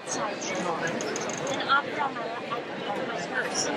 outside store. And after my purse.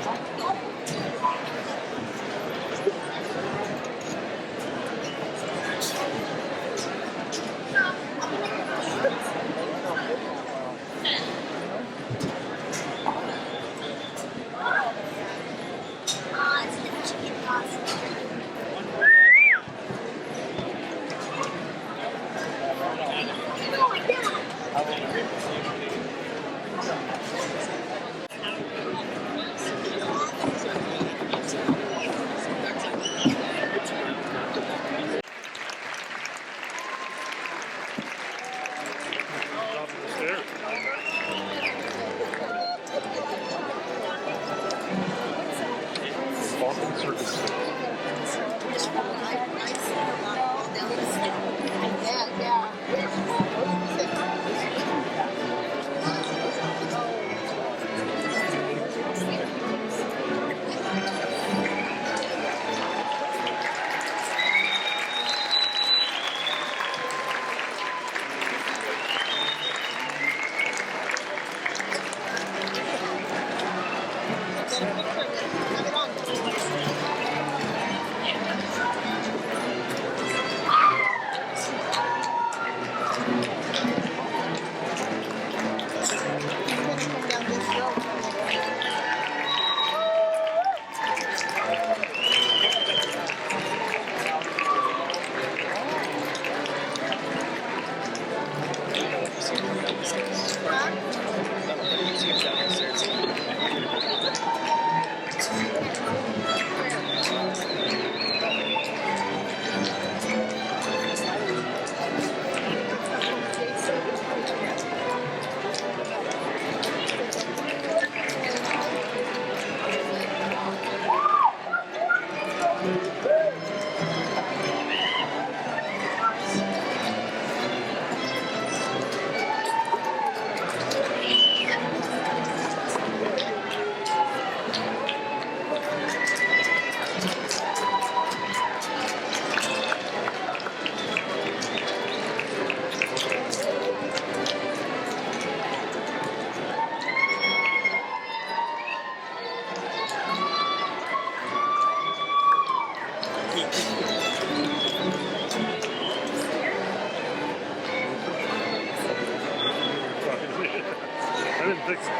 I didn't think so.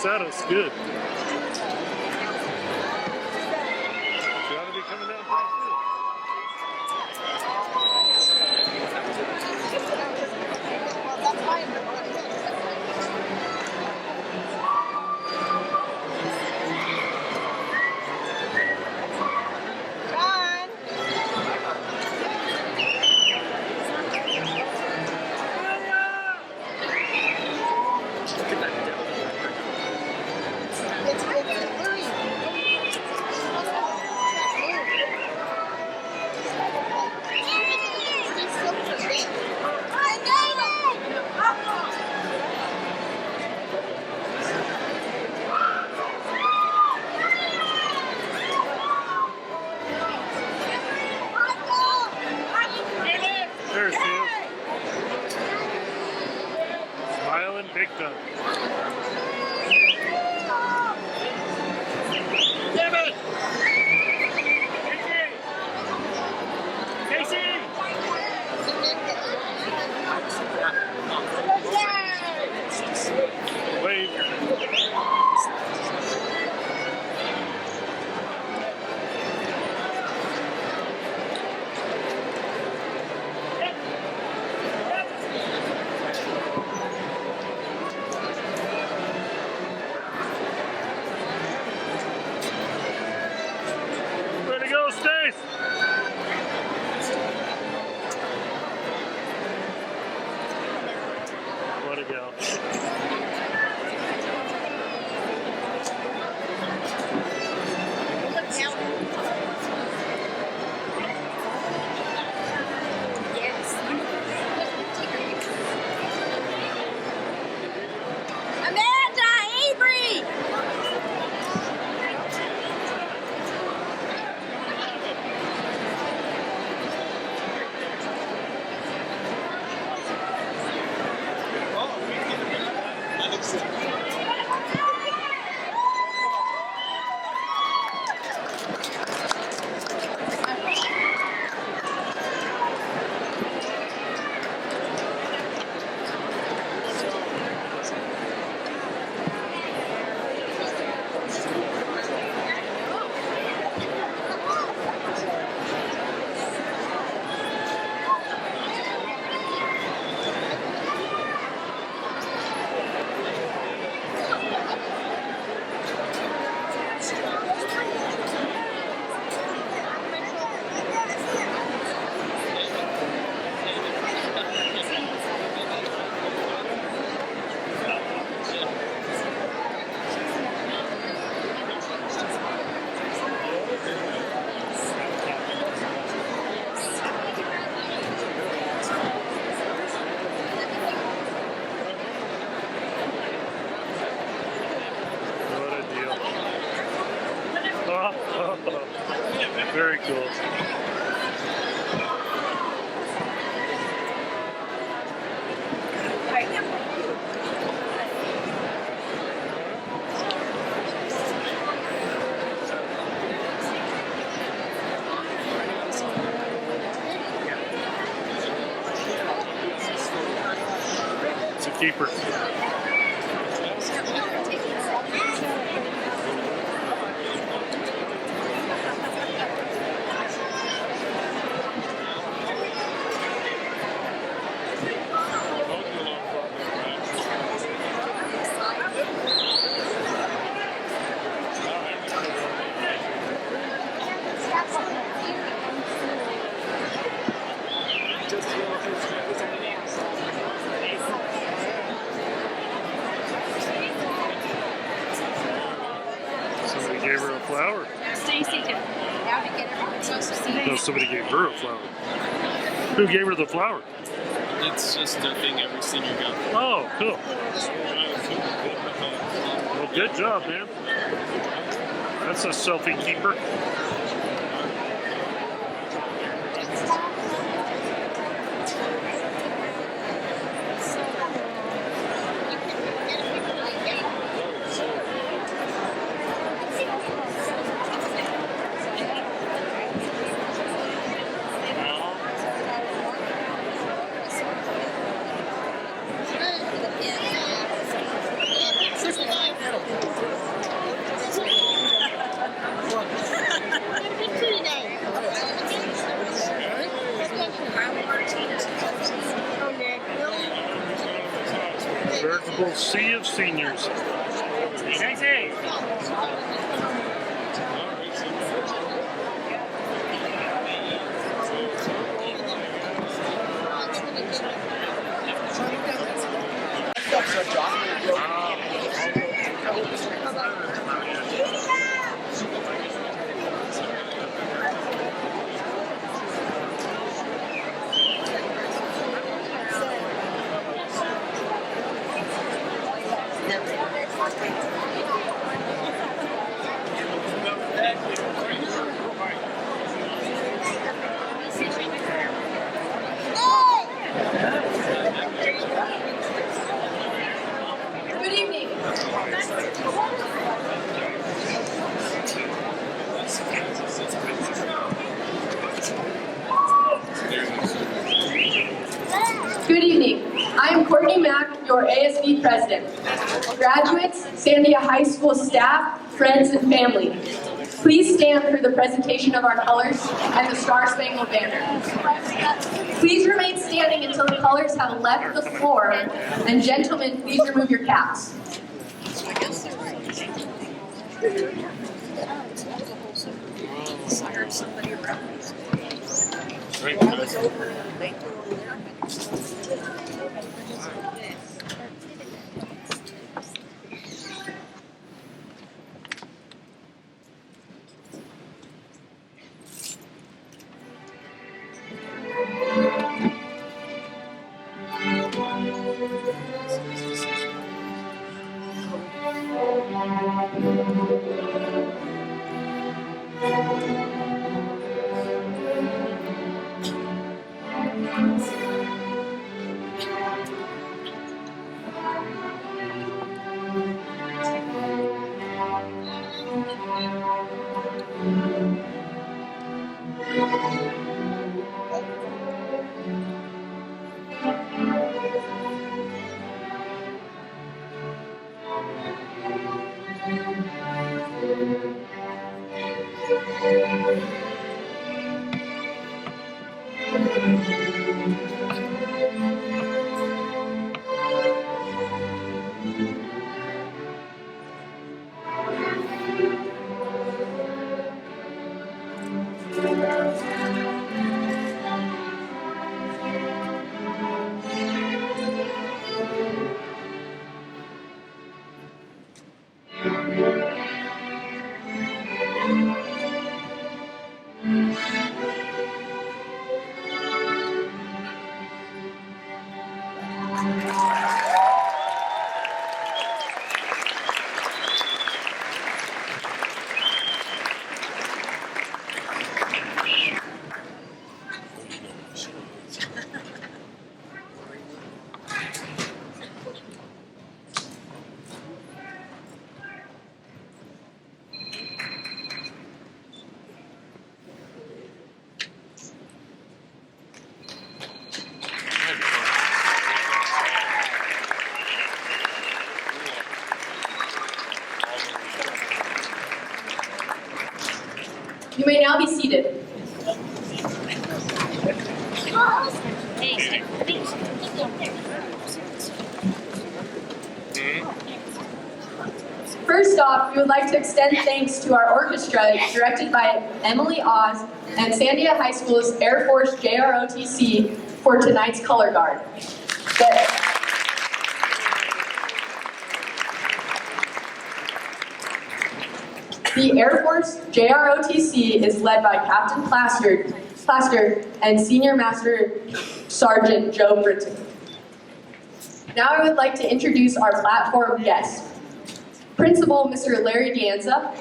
Saddle's good. She ought to be coming down pretty soon. Very cool. It's a keeper. Somebody gave her a flower. Stacey did. Now to get everyone supposed to see. No, somebody gave her a flower. Who gave her the flower? It's just a thing every senior got. Oh, cool. Well, good job, man. That's a selfie keeper. Veritable sea of seniors. Stacey. Good evening. Good evening. I am Courtney Mack, your ASB president. Graduates, Sandia High School staff, friends, and family, please stand for the presentation of our colors and the Star-Spangled Banner. Please remain standing until the colors have left the floor, and gentlemen, please remove your caps. You may now be seated. First off, we would like to extend thanks to our orchestra directed by Emily Oz and Sandia High School's Air Force JROTC for tonight's color guard. The Air Force JROTC is led by Captain Plaster and Senior Master Sergeant Joe Britton. Now I would like to introduce our platform guests. Principal, Mr. Larry Dianza.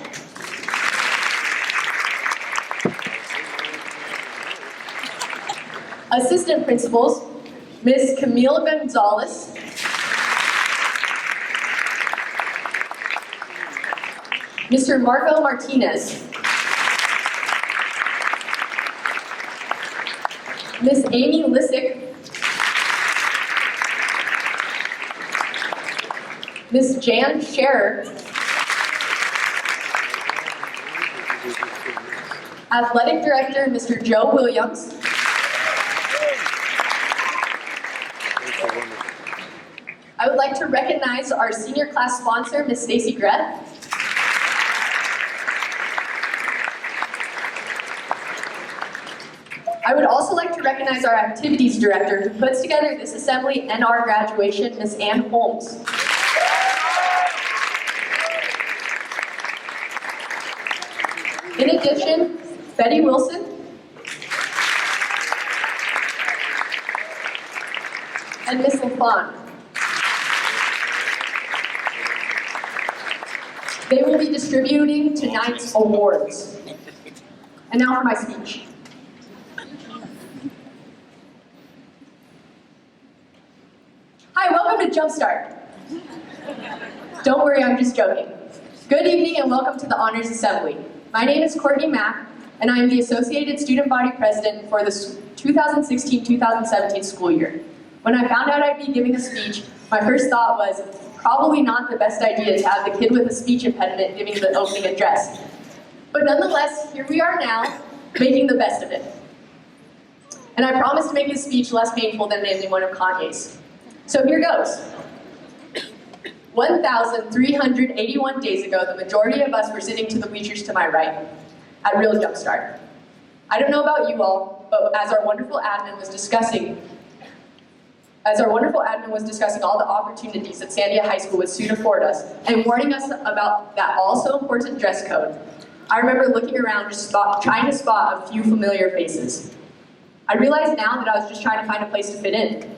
Assistant Principals, Ms. Camille Gonzalez. Mr. Marco Martinez. Ms. Amy Lissick. Ms. Jan Scherer. Athletic Director, Mr. Joe Williams. I would like to recognize our senior class sponsor, Ms. Stacey Grad. I would also like to recognize our activities director who puts together this assembly and our graduation, Ms. Ann Holmes. In addition, Betty Wilson, and Ms. LaFawn. They will be distributing tonight's awards. And now for my speech. Hi, welcome to Jumpstart. Don't worry, I'm just joking. Good evening and welcome to the Honors Assembly. My name is Courtney Mack, and I am the Associated Student Body President for the 2016-2017 school year. When I found out I'd be giving a speech, my first thought was probably not the best idea to have the kid with a speech impediment giving the opening address. But nonetheless, here we are now, making the best of it. And I promise to make this speech less painful than naming one of Kanye's. So here goes. 1,381 days ago, the majority of us were sitting to the bleachers to my right, at Real Jumpstart. I don't know about you all, but as our wonderful admin was discussing all the opportunities that Sandia High School would soon afford us, and warning us about that also important dress code, I remember looking around trying to spot a few familiar faces. I realize now that I was just trying to find a place to fit in.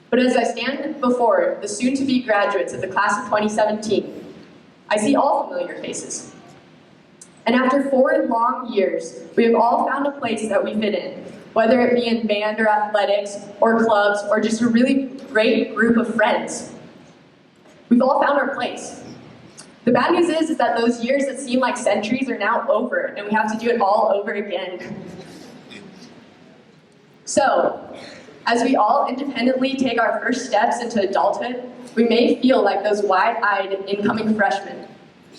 But as I stand before the soon-to-be graduates of the class of 2017, I see all familiar faces. And after 4 long years, we have all found a place that we fit in, whether it be in band or athletics, or clubs, or just a really great group of friends. We've all found our place. The bad news is that those years that seem like centuries are now over, and we have to do it all over again. So, as we all independently take our first steps into adulthood, we may feel like those wide-eyed incoming freshmen,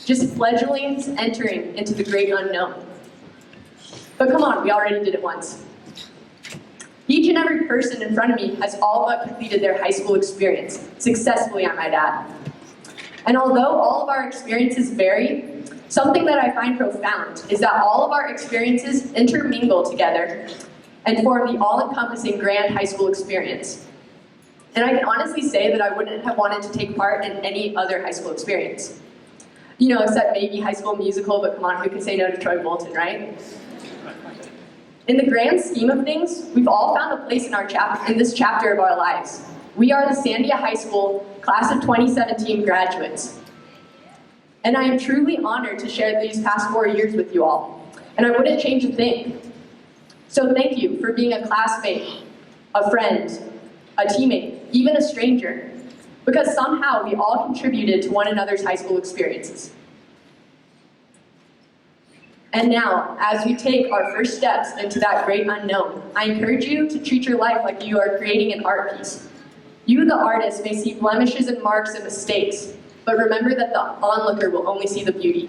just fledglings entering into the great unknown. But come on, we already did it once. Each and every person in front of me has all but completed their high school experience, successfully, I might add. And although all of our experiences vary, something that I find profound is that all of our experiences intermingle together and form the all-encompassing grand high school experience. And I can honestly say that I wouldn't have wanted to take part in any other high school experience. You know, except maybe High School Musical, but come on, who can say no to Troy Bolton, right? In the grand scheme of things, we've all found a place in this chapter of our lives. We are the Sandia High School class of 2017 graduates. And I am truly honored to share these past 4 years with you all. And I wouldn't change a thing. So thank you for being a classmate, a friend, a teammate, even a stranger, because somehow we all contributed to one another's high school experiences. And now, as we take our first steps into that great unknown, I encourage you to treat your life like you are creating an art piece. You, the artist, may see blemishes and marks and mistakes, but remember that the onlooker will only see the beauty.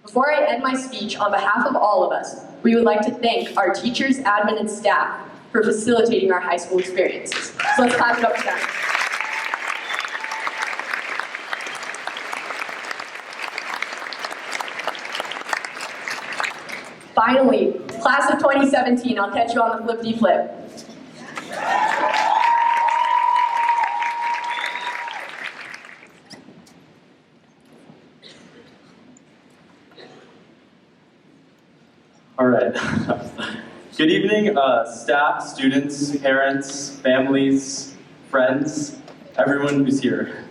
Before I end my speech, on behalf of all of us, we would like to thank our teachers, admin, and staff for facilitating our high school experiences. So let's clap it up for them. Finally, class of 2017, I'll catch you on the flippity flip. All right. Good evening, staff, students, parents, families, friends, everyone who's here.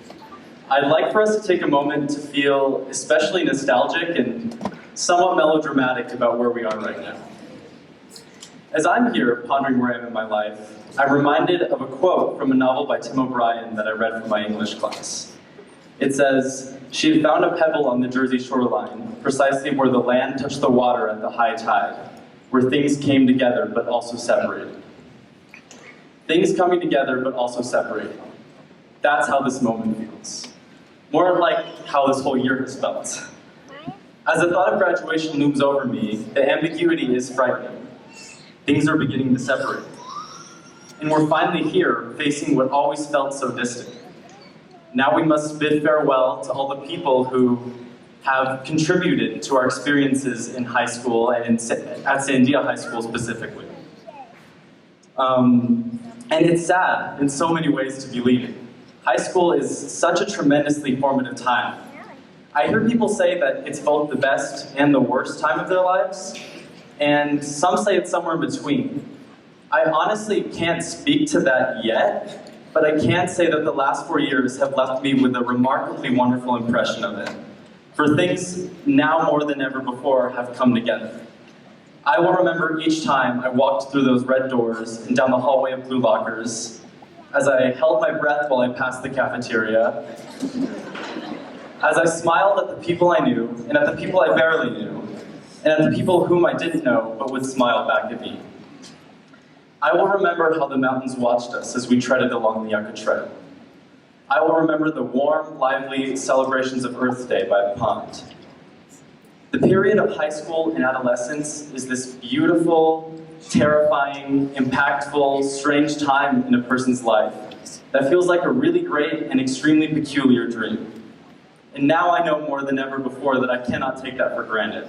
I'd like for us to take a moment to feel especially nostalgic and somewhat melodramatic about where we are right now. As I'm here pondering where I am in my life, I'm reminded of a quote from a novel by Tim O'Brien that I read for my English class. It says, "She had found a pebble on the Jersey shoreline, precisely where the land touched the water at the high tide, where things came together but also separated." Things coming together but also separated. That's how this moment feels. More like how this whole year has felt. As the thought of graduation looms over me, the ambiguity is frightening. Things are beginning to separate. And we're finally here, facing what always felt so distant. Now we must bid farewell to all the people who have contributed to our experiences in high school and at Sandia High School specifically. And it's sad in so many ways to be leaving. High school is such a tremendously formative time. I hear people say that it's both the best and the worst time of their lives, and some say it's somewhere in between. I honestly can't speak to that yet, but I can say that the last 4 years have left me with a remarkably wonderful impression of it. For things now more than ever before have come together. I will remember each time I walked through those red doors and down the hallway of blue lockers, as I held my breath while I passed the cafeteria, as I smiled at the people I knew, and at the people I barely knew, and at the people whom I didn't know but would smile back at me. I will remember how the mountains watched us as we treaded along the Uncut Trail. I will remember the warm, lively celebrations of Earth Day by the pond. The period of high school and adolescence is this beautiful, terrifying, impactful, strange time in a person's life that feels like a really great and extremely peculiar dream. And now I know more than ever before that I cannot take that for granted.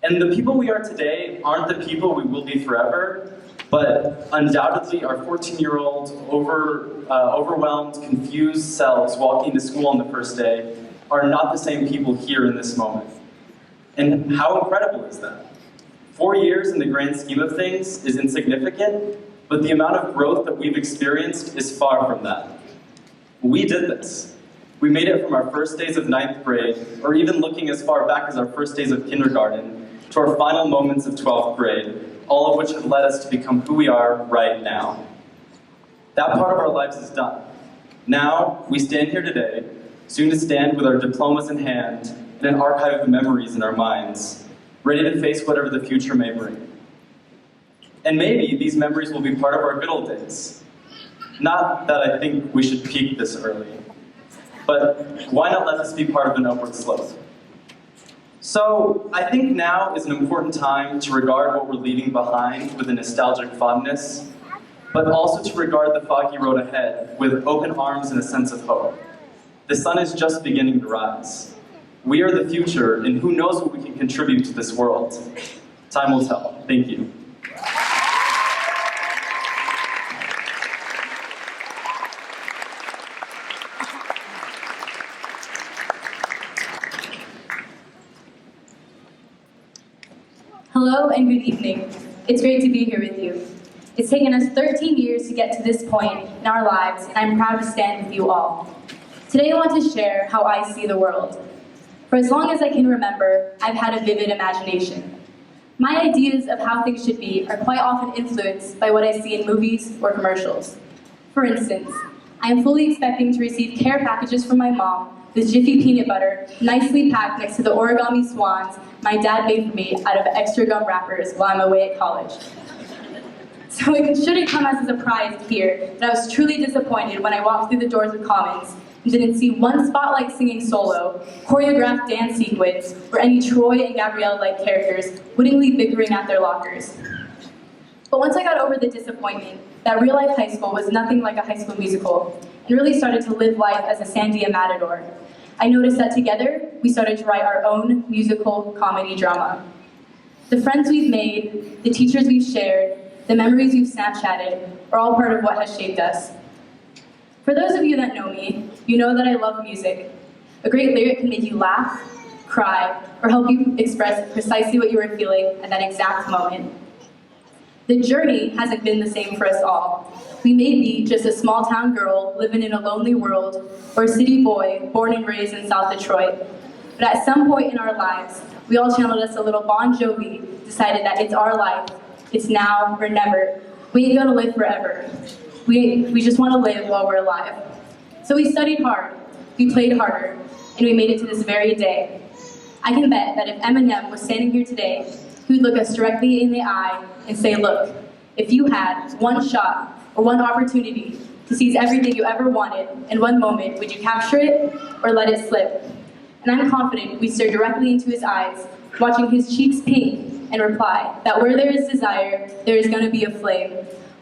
And the people we are today aren't the people we will be forever, but undoubtedly our 14-year-old, overwhelmed, confused selves walking to school on the first day are not the same people here in this moment. And how incredible is that? 4 years in the grand scheme of things is insignificant, but the amount of growth that we've experienced is far from that. We did this. We made it from our first days of 9th grade, or even looking as far back as our first days of kindergarten, to our final moments of 12th grade, all of which have led us to become who we are right now. That part of our lives is done. Now, we stand here today, soon to stand with our diplomas in hand and an archive of memories in our minds, ready to face whatever the future may bring. And maybe these memories will be part of our good old days. Not that I think we should peak this early, but why not let this be part of an upward slope? So I think now is an important time to regard what we're leaving behind with a nostalgic fondness, but also to regard the foggy road ahead with open arms and a sense of hope. The sun is just beginning to rise. We are the future, and who knows what we can contribute to this world. Time will tell. Thank you. Hello and good evening. It's great to be here with you. It's taken us 13 years to get to this point in our lives, and I'm proud to stand with you all. Today I want to share how I see the world. For as long as I can remember, I've had a vivid imagination. My ideas of how things should be are quite often influenced by what I see in movies or commercials. For instance, I am fully expecting to receive care packages from my mom with Jiffy peanut butter, nicely packed next to the origami swans my dad made for me out of extra gum wrappers while I'm away at college. So it shouldn't come as a surprise here that I was truly disappointed when I walked through the doors of Commons and didn't see one spotlight singing solo, choreographed dance sequence, or any Troy and Gabrielle-like characters wittingly bickering at their lockers. But once I got over the disappointment that real-life high school was nothing like a High School Musical, and really started to live life as a Sandia Matador, I noticed that together, we started to write our own musical comedy drama. The friends we've made, the teachers we've shared, the memories we've Snapchatted are all part of what has shaped us. For those of you that know me, you know that I love music. A great lyric can make you laugh, cry, or help you express precisely what you were feeling at that exact moment. The journey hasn't been the same for us all. We may be just a small town girl living in a lonely world, or a city boy born and raised in South Detroit. But at some point in our lives, we all channeled us a little Bon Jovi, decided that it's our life, it's now or never. We ain't gonna live forever. We just wanna live while we're alive. So we studied hard, we played harder, and we made it to this very day. I can bet that if Eminem was standing here today, he would look us directly in the eye and say, look, if you had one shot or one opportunity to seize everything you ever wanted in one moment, would you capture it or let it slip? And I'm confident we stare directly into his eyes, watching his cheeks pink, and reply that where there is desire, there is going to be a flame.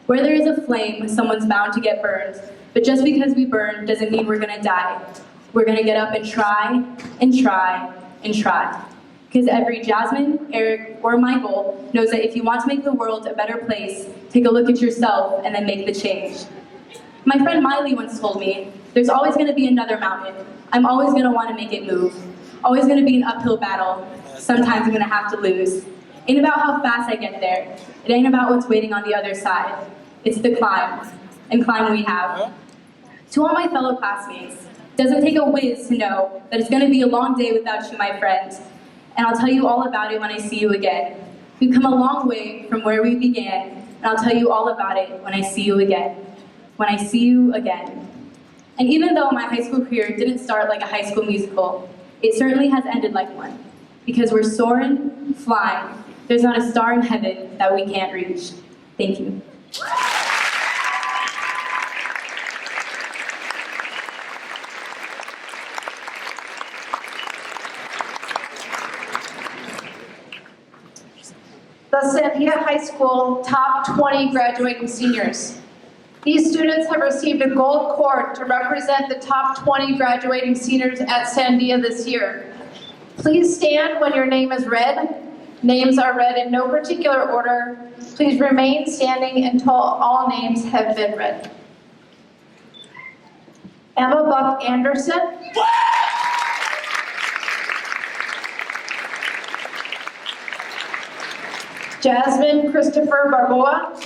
Where there is a flame, someone's bound to get burned. But just because we burn doesn't mean we're going to die. We're going to get up and try, and try, and try. Because every Jasmine, Eric, or Michael knows that if you want to make the world a better place, take a look at yourself and then make the change. My friend Miley once told me, there's always going to be another mountain. I'm always going to want to make it move. Always going to be an uphill battle. Sometimes I'm going to have to lose. Ain't about how fast I get there. It ain't about what's waiting on the other side. It's the climb, and climb we have. To all my fellow classmates, it doesn't take a whiz to know that it's going to be a long day without you, my friends. And I'll tell you all about it when I see you again. We've come a long way from where we began, and I'll tell you all about it when I see you again. When I see you again. And even though my high school career didn't start like a High School Musical, it certainly has ended like one. Because we're soaring, flying. There's not a star in heaven that we can't reach. Thank you. The Sandia High School Top 20 Graduating Seniors. These students have received a gold cord to represent the top 20 graduating seniors at Sandia this year. Please stand when your name is read. Names are read in no particular order. Please remain standing until all names have been read. Emma Buck Anderson. Jasmine Christopher Barboa.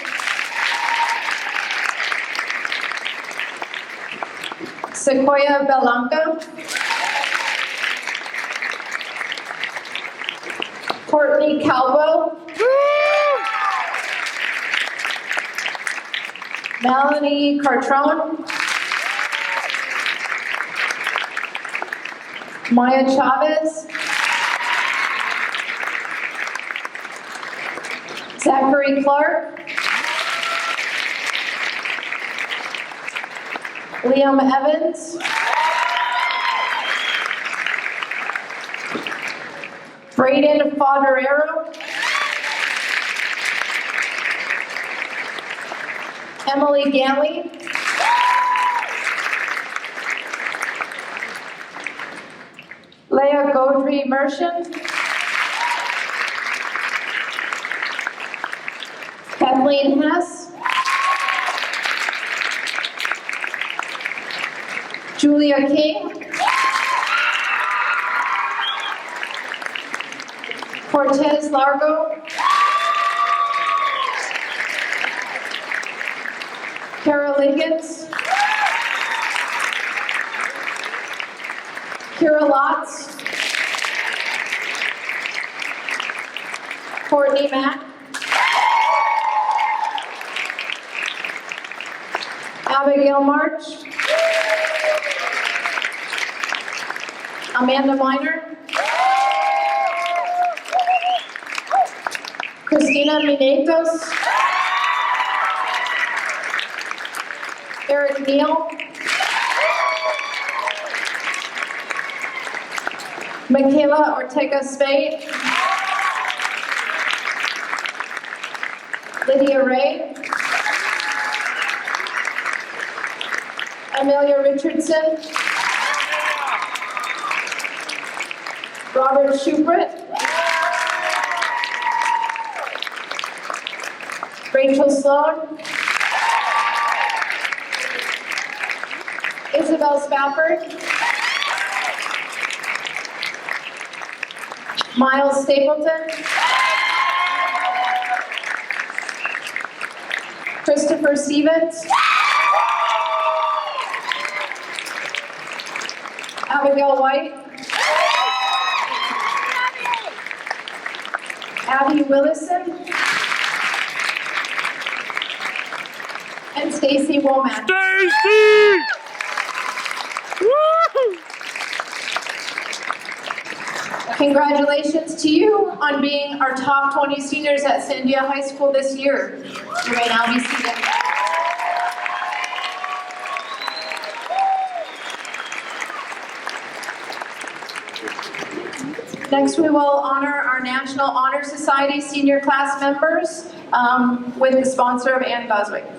Sequoia Belanca. Courtney Caldwell. Melanie Cartrone. Maya Chavez. Zachary Clark. Liam Evans. Braden Fodderero. Emily Ganley. Leah Godry Mershon. Kathleen Hess. Julia King. Cortez Largo. Carol Liggins. Kira Lotz. Courtney Mack. Abigail March. Amanda Miner. Christina Minetos. Eric Neal. Michaela Ortega Spade, Lydia Ray, Amelia Richardson, Robert Schubert, Rachel Sloan, Isabel Spafford, Miles Stapleton, Christopher Stevens, Abigail White, Abby Willison, and Stacey Womack. Stacey! Woo! Congratulations to you on being our top 20 seniors at Sandia High School this year. You may now be seated. Next, we will honor our National Honor Society senior class members with the sponsor of Ann Goswick.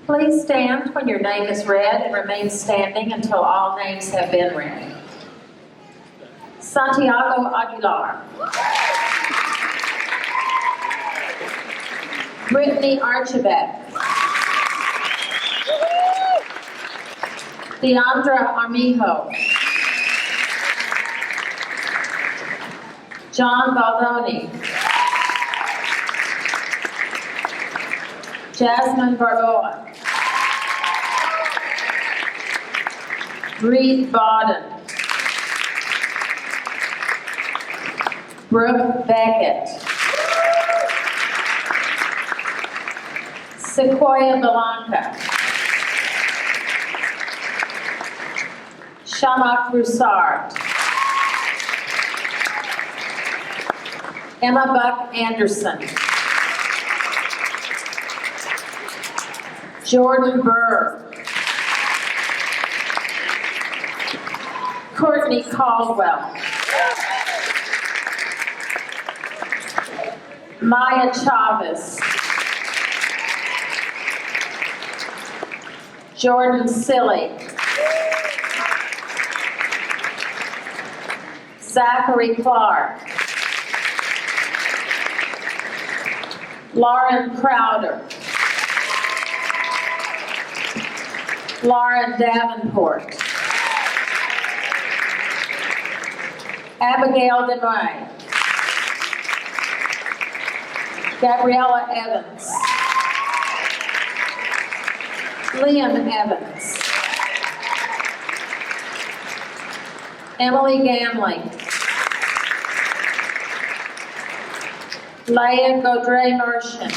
Please stand when your name is read and remain standing until all names have been read. Santiago Aguilar. Brittany Archibald. Deandra Armijo. John Baldoni. Jasmine Barboa. Reed Bodden. Brooke Beckett. Sequoia Belanca. Shamak Broussard. Emma Buck Anderson. Jordan Burr. Courtney Caldwell. Maya Chavez. Jordan Silly. Zachary Clark. Lauren Crowder. Lauren Davenport. Abigail Denoy. Gabriella Evans. Liam Evans. Emily Gamling. Leah Godre Merchant.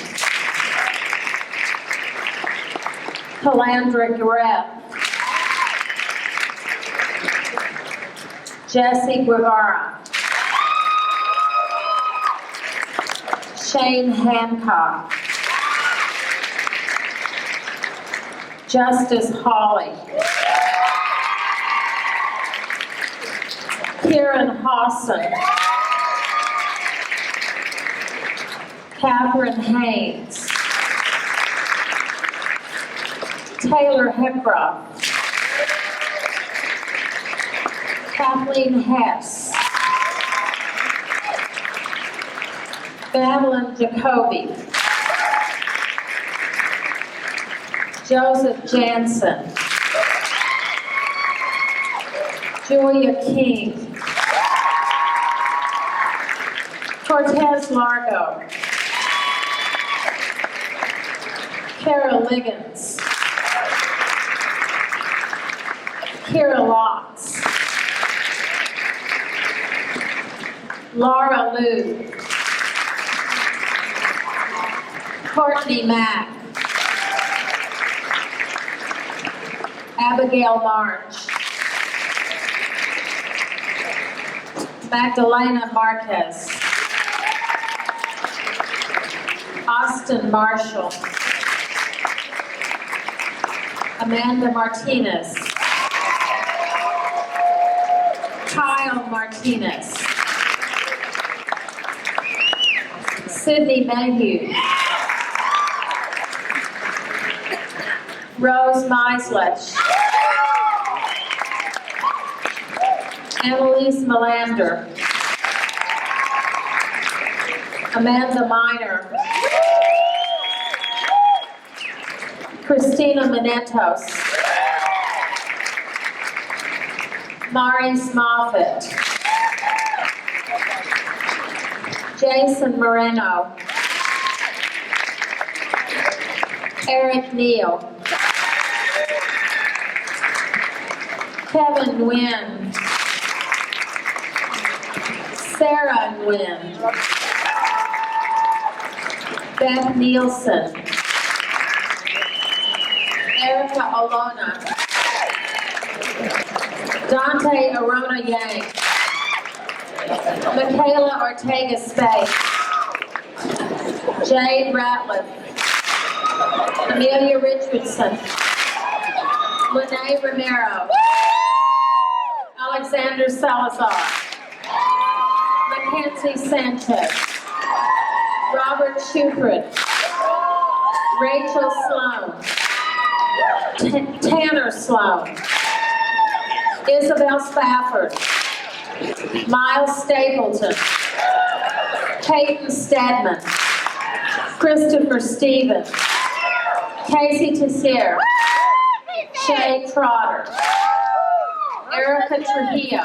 Calandra Gareth. Jesse Guevara. Shane Hancock. Justice Hawley. Kieran Hawson. Catherine Haynes. Taylor Heckroff. Kathleen Hess. Madeline Jacoby. Joseph Jansen. Julia King. Cortez Largo. Kara Liggins. Kira Locks. Laura Liu. Courtney Mack. Abigail March. Magdalena Marquez. Austin Marshall. Amanda Martinez. Kyle Martinez. Sydney Mayhew. Rose Meislich. Annalise Melander. Amanda Miner. Christina Menetos. Maurice Moffett. Jason Moreno. Eric Neal. Kevin Nguyen. Sarah Nguyen. Beth Nielsen. Erica Olona. Dante Arona Yang. Michaela Ortega Space. Jade Ratliff. Amelia Richardson. Lene Romero. Alexander Salazar. Mackenzie Sanchez. Robert Shuford. Rachel Sloan. Tanner Sloan. Isabel Spafford. Miles Stapleton. Peyton Stedman. Christopher Stevens. Casey Tessier. Shay Trotter. Erica Trujillo.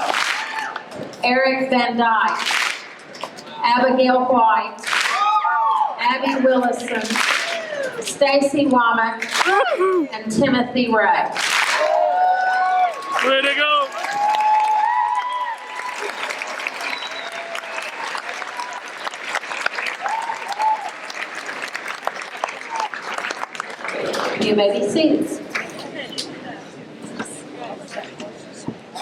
Eric Van Dyke. Abigail White. Abby Willison. Stacy Womack. And Timothy Ray. Way to go! You may be seated.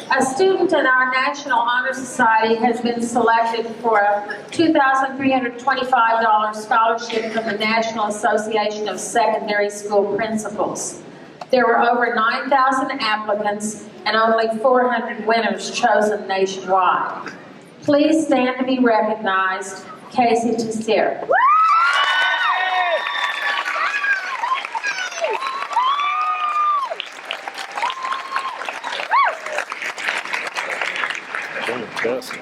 A student in our National Honor Society has been selected for a $2,325 scholarship from the National Association of Secondary School Principals. There were over 9,000 applicants and only 400 winners chosen nationwide. Please stand to be recognized, Casey Tessier. Fantastic.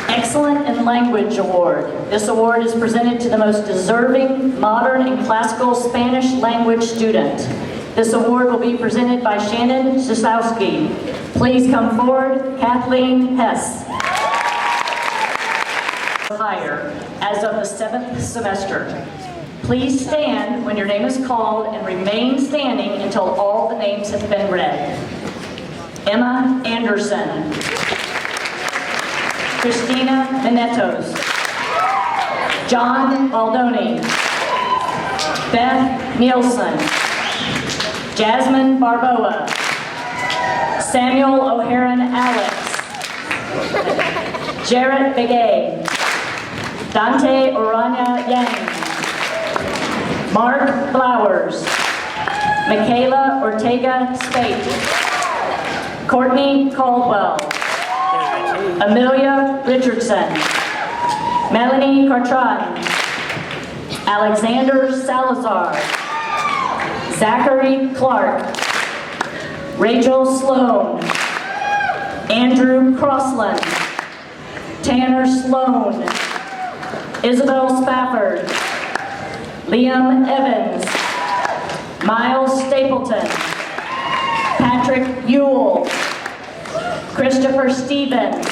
Excellent in Language Award. This award is presented to the most deserving modern and classical Spanish language student. This award will be presented by Shannon Zasowski. Please come forward, Kathleen Hess. Higher as of the 7th semester. Please stand when your name is called and remain standing until all the names have been read. Emma Anderson. Christina Menetos. John Baldoni. Beth Nielsen. Jasmine Barboa. Samuel O'Haran Alex. Jarrett Begay. Dante Orania Yang. Mark Flowers. Michaela Ortega Spate. Courtney Caldwell. Amelia Richardson. Melanie Cartron. Alexander Salazar. Zachary Clark. Rachel Sloan. Andrew Crossland. Tanner Sloan. Isabel Spafford. Liam Evans. Miles Stapleton. Patrick Ewell. Christopher Stevens.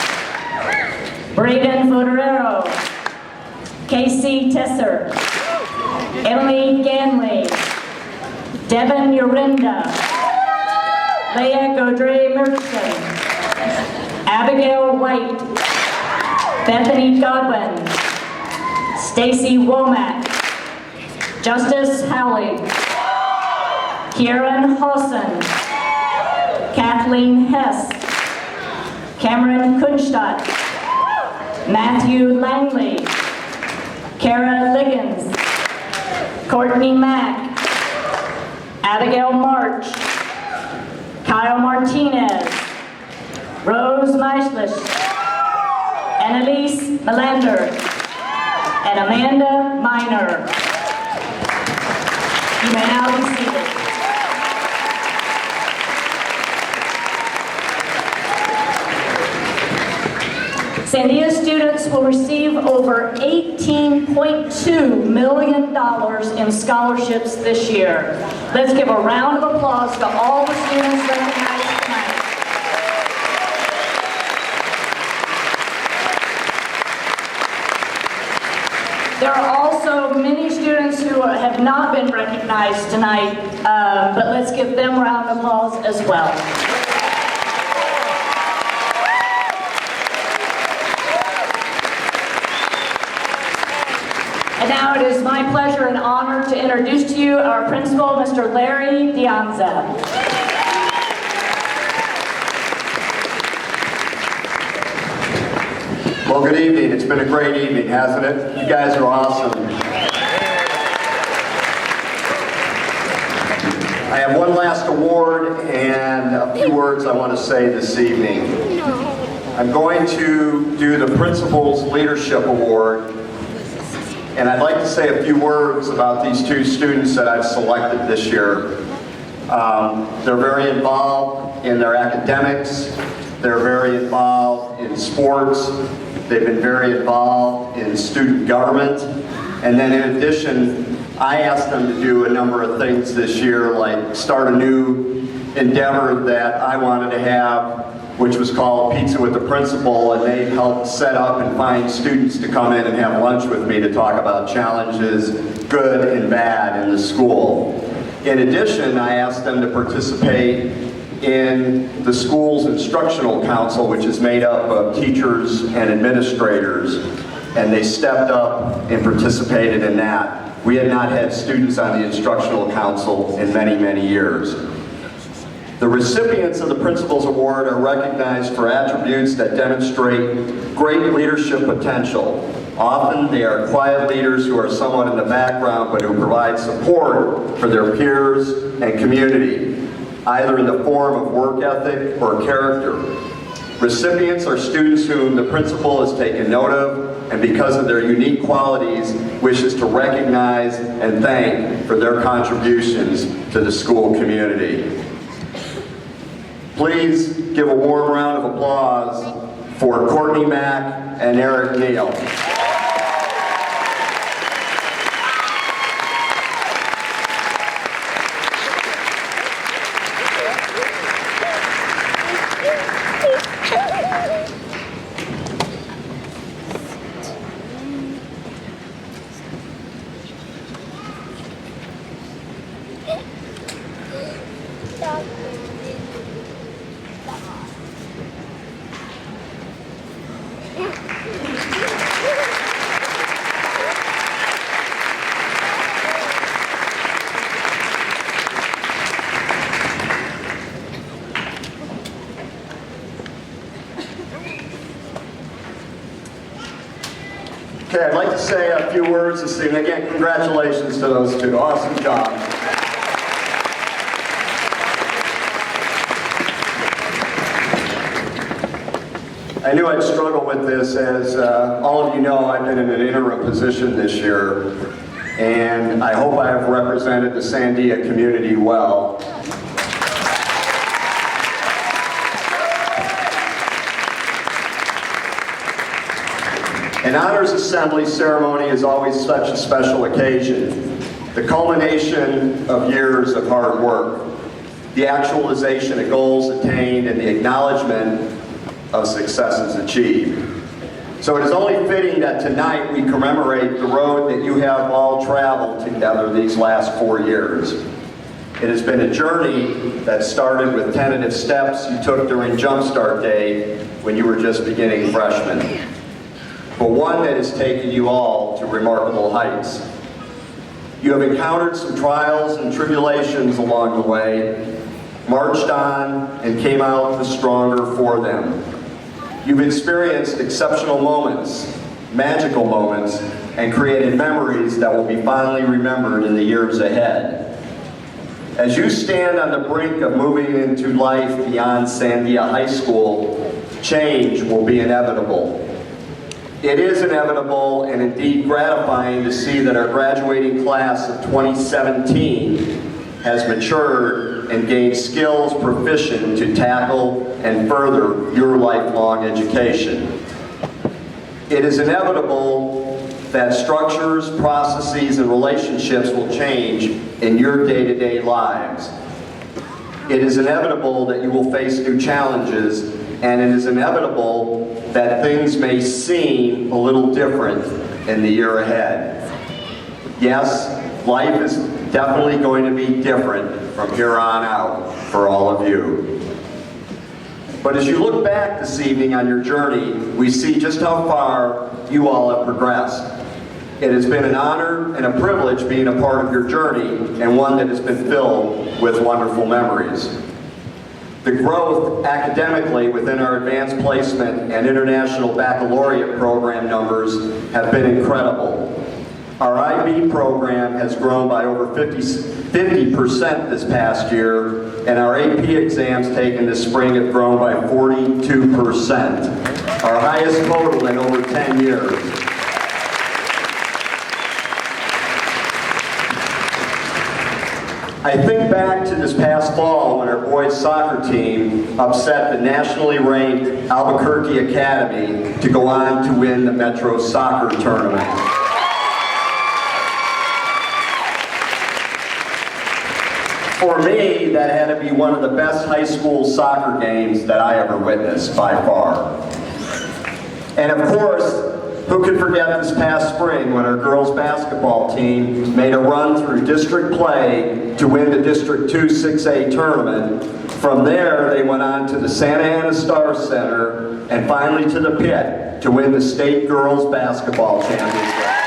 Braden Fodorero. Casey Tesser. Emily Ganley. Devin Yorinda. Leah Godre Merchant, Abigail White, Bethany Godwin, Stacey Womack, Justice Howley, Kieran Hawson, Kathleen Hess, Cameron Kunstadt, Matthew Langley, Kara Liggins, Courtney Mack, Abigail March, Kyle Martinez, Rose Meislish, Annalise Melander, and Amanda Miner. You may now be seated. Sandia students will receive over $18.2 million in scholarships this year. Let's give a round of applause to all the students recognized tonight. There are also many students who have not been recognized tonight, but let's give them a round of applause as well. And now it is my pleasure and honor to introduce to you our principal, Mr. Larry Dianza. Well, good evening. It's been a great evening, hasn't it? You guys are awesome. I have one last award and a few words I want to say this evening. I'm going to do the Principal's Leadership Award, and I'd like to say a few words about these two students that I've selected this year. They're very involved in their academics. They're very involved in sports. They've been very involved in student government. And then in addition, I asked them to do a number of things this year, like start a new endeavor that I wanted to have, which was called Pizza with the Principal, and they helped set up and find students to come in and have lunch with me to talk about challenges, good and bad, in the school. In addition, I asked them to participate in the school's instructional council, which is made up of teachers and administrators, and they stepped up and participated in that. We had not had students on the instructional council in many, many years. The recipients of the Principal's Award are recognized for attributes that demonstrate great leadership potential. Often they are quiet leaders who are somewhat in the background but who provide support for their peers and community, either in the form of work ethic or character. Recipients are students whom the principal has taken note of, and because of their unique qualities, wishes to recognize and thank for their contributions to the school community. Please give a warm round of applause for Courtney Mack and Eric Neal. Okay, I'd like to say a few words this evening. Again, congratulations to those two. Awesome job. I knew I'd struggle with this. As all of you know, I've been in an interim position this year, and I hope I have represented the Sandia community well. An honors assembly ceremony is always such a special occasion, the culmination of years of hard work, the actualization of goals attained, and the acknowledgement of successes achieved. So it is only fitting that tonight we commemorate the road that you have all traveled together these last 4 years. It has been a journey that started with tentative steps you took during Jumpstart Day when you were just beginning freshman, but one that has taken you all to remarkable heights. You have encountered some trials and tribulations along the way, marched on, and came out the stronger for them. You've experienced exceptional moments, magical moments, and created memories that will be fondly remembered in the years ahead. As you stand on the brink of moving into life beyond Sandia High School, change will be inevitable. It is inevitable and indeed gratifying to see that our graduating class of 2017 has matured and gained skills proficient to tackle and further your lifelong education. It is inevitable that structures, processes, and relationships will change in your day-to-day lives. It is inevitable that you will face new challenges, and it is inevitable that things may seem a little different in the year ahead. Yes, life is definitely going to be different from here on out for all of you. But as you look back this evening on your journey, we see just how far you all have progressed. It has been an honor and a privilege being a part of your journey, and one that has been filled with wonderful memories. The growth academically within our advanced placement and international baccalaureate program numbers have been incredible. Our IB program has grown by over 50% this past year, and our AP exams taken this spring have grown by 42%, our highest total in over 10 years. I think back to this past fall when our boys soccer team upset the nationally ranked Albuquerque Academy to go on to win the Metro Soccer Tournament. For me, that had to be one of the best high school soccer games that I ever witnessed by far. And of course, who could forget this past spring when our girls basketball team made a run through district play to win the District 2 6A tournament. From there, they went on to the Santa Ana Star Center and finally to the Pit to win the state girls basketball championship.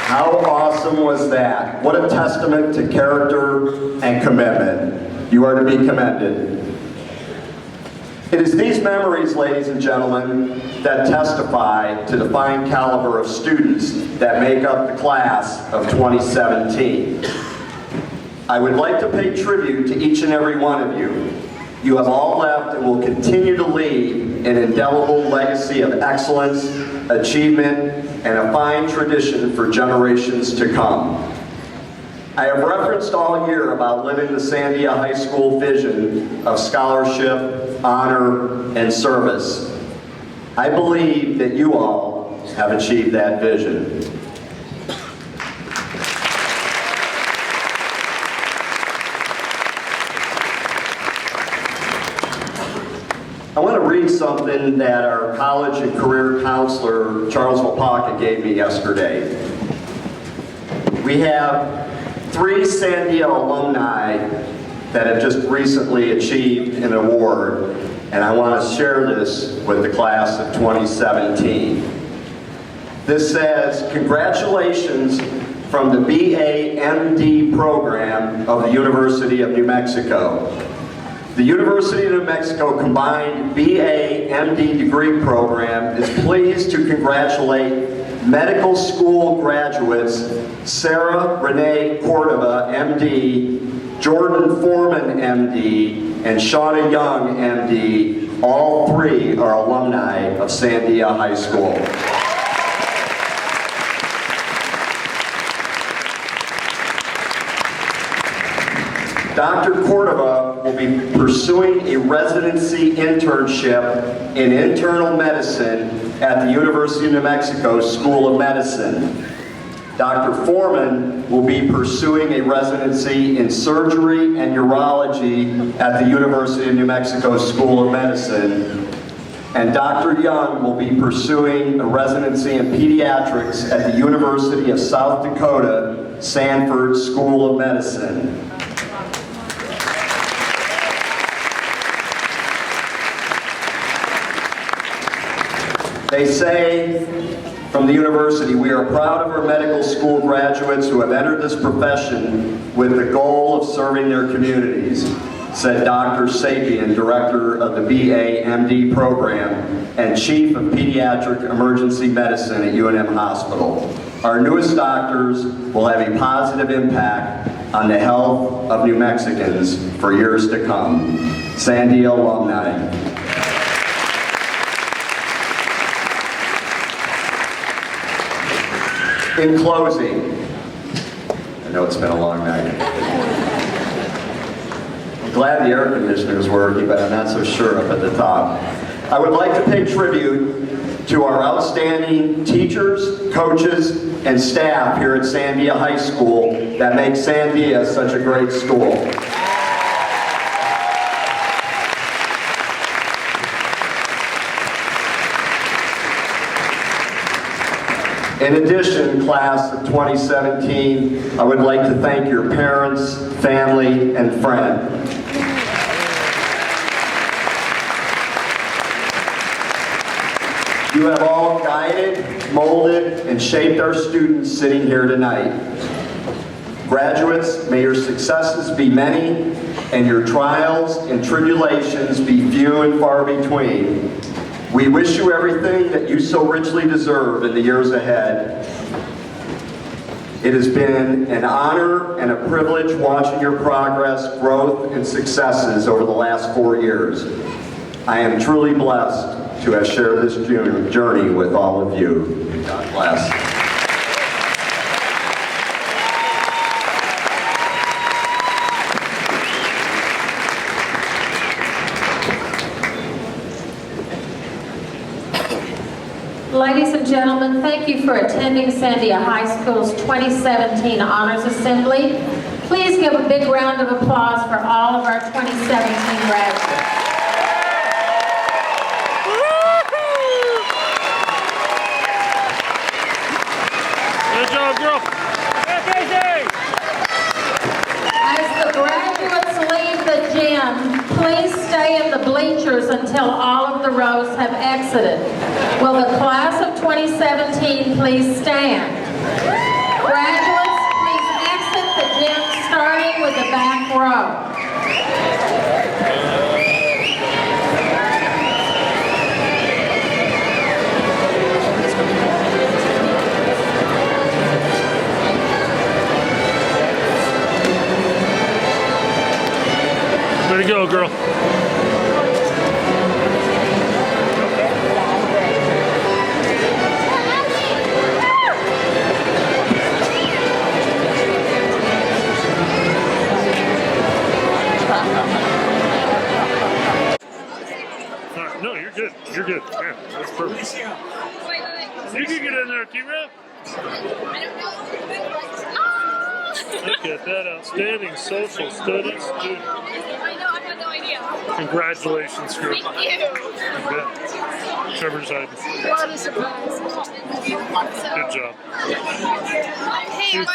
How awesome was that? What a testament to character and commitment. You are to be commended. It is these memories, ladies and gentlemen, that testify to the fine caliber of students that make up the class of 2017. I would like to pay tribute to each and every one of you. You have all left and will continue to lead an indelible legacy of excellence, achievement, and a fine tradition for generations to come. I have referenced all year about living the Sandia High School vision of scholarship, honor, and service. I believe that you all have achieved that vision. I want to read something that our college and career counselor, Charles Wapaka, gave me yesterday. We have 3 Sandia alumni that have just recently achieved an award, and I want to share this with the class of 2017. This says, "Congratulations from the BA-MD program of the University of New Mexico. The University of New Mexico combined BA-MD degree program is pleased to congratulate medical school graduates Sarah Renee Cordova, MD, Jordan Foreman, MD, and Shauna Young, MD. All 3 are alumni of Sandia High School." Dr. Cordova will be pursuing a residency internship in internal medicine at the University of New Mexico School of Medicine. Dr. Foreman will be pursuing a residency in surgery and urology at the University of New Mexico School of Medicine. And Dr. Young 21 will be pursuing a residency in pediatrics at the University of South Dakota, Sanford School of Medicine. They say from the university, "We are proud of our medical school graduates who have entered this profession with the goal of serving their communities," said Dr. Sapien, director of the BA-MD program and chief of pediatric emergency medicine at UNM Hospital. Our newest doctors will have a positive impact on the health of New Mexicans for years to come. Sandia alumni. In closing, I know it's been a long night. I'm glad the air conditioner is working, but I'm not so sure up at the top. I would like to pay tribute to our outstanding teachers, coaches, and staff here at Sandia High School that make Sandia such a great school. In addition, class of 2017, I would like to thank your parents, family, and friends. You have all guided, molded, and shaped our students sitting here tonight. Graduates, may your successes be many, and your trials and tribulations be few and far between. We wish you everything that you so richly deserve in the years ahead. It has been an honor and a privilege watching your progress, growth, and successes over the last 4 years. I am truly blessed to have shared this journey with all of you. God bless. Ladies and gentlemen, thank you for attending Sandia High School's 2017 Honors Assembly. Please give a big round of applause for all of our 2017 graduates. Good job, girl. As the graduates leave the gym, please stay in the bleachers until all of the rows have exited. Will the class of 2017 please stand? Graduates, please exit the gym starting with the back row. Way to go, girl. No, you're good. You're good. Yeah, that's perfect. You can get in there, Kira. Look at that outstanding social studies student. I know, I had no idea. Congratulations, girl. Thank you. You bet. Trevor's hiding. What a surprise. Good job. Hey, She's